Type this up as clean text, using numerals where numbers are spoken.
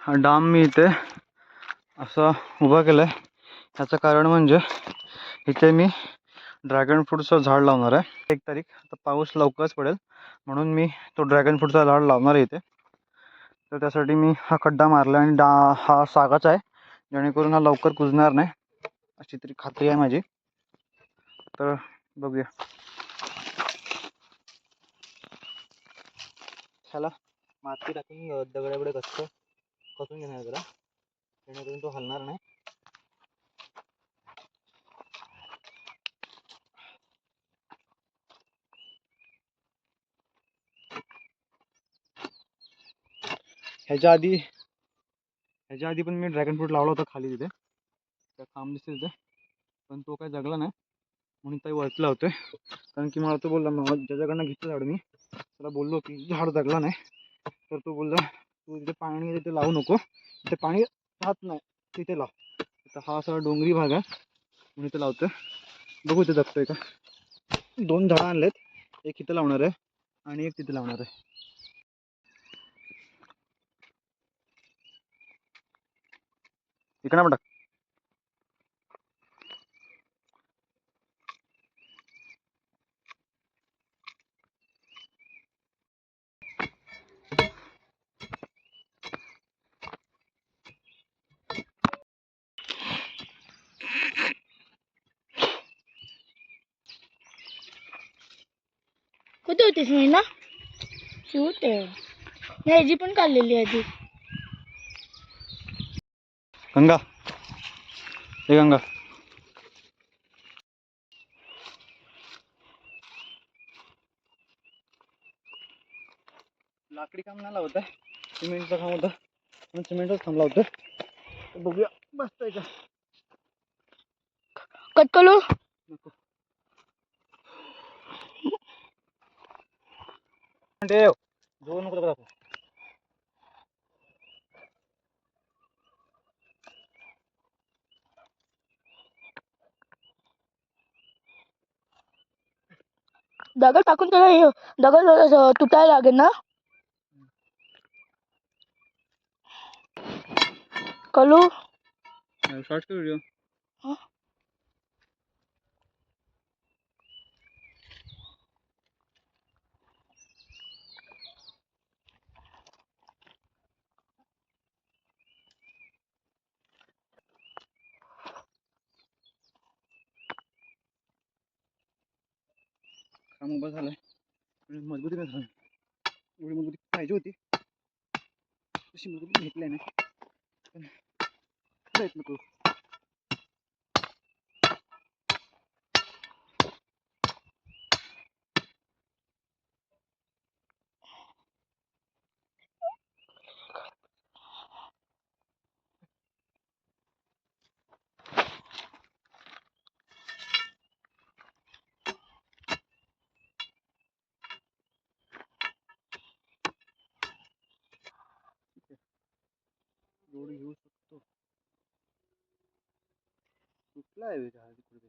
डाम मी इथे असा उभा केला आहे. ह्याचं कारण म्हणजे इथे मी ड्रॅगन फ्रूटचं झाड लावणार आहे. 1 तारीख आता पाऊस लवकरच पडेल म्हणून मी तो ड्रॅगन फ्रूटचा झाड लावणार आहे इथे. तर त्यासाठी मी हा खड्डा मारला आणि हा सागाचा आहे, जेणेकरून हा लवकर कुजणार नाही अशी तरी खात्री आहे माझी. तर बघूया. ह्याला माती टाकून दगडाकडे कसून घेणार जरा, जेणेकरून तो हलणार नाही. ह्याच्या आधी पण मी ड्रॅगन फ्रूट लावला होता खाली तिथे, त्या खांब दिसते तिथे, पण तो काही जगला नाही म्हणून काही वरती लावतोय. कारण की मला तो बोलला, ज्याच्याकडनं घेतलं झाड मी त्याला बोललो की झाड जगला नाही, तर तो बोलला तू तिथे पाणी तिथे लावू नको, तिथे पाणी राहत नाही तिथे लाव. तर हा असा डोंगरी भाग आहे म्हणून इथे लावतोय. बघू इथे जगतोय का. 2 झाडं आणलेत, एक इथे लावणार आहे आणि एक तिथे लावणार आहे. इकडे पण टाक. कुठे होतीस मी ना शूट ह्याची पण काढलेली आधी. गंगा, हे गंगा. लाकडी काम नाही लावत आहे, सिमेंटचं काम होतं म्हणून सिमेंटच थांबला होतं. बघूया बसतंय का. कट करू नको ठेव, जोर नको दाखवू. दगड टाकून त्याला दगड तुटायला लागेल ना. कलू शॉर्ट कर व्हिडिओ. काम उभा झालाय, मजबूती नाही झाली. एवढी मजबूती पाहिजे होती, तशी मजबूती घेतली नाही, पण प्रयत्न करू. एवढी घेऊ शकतो. कुठला आहे झाड तिकडे.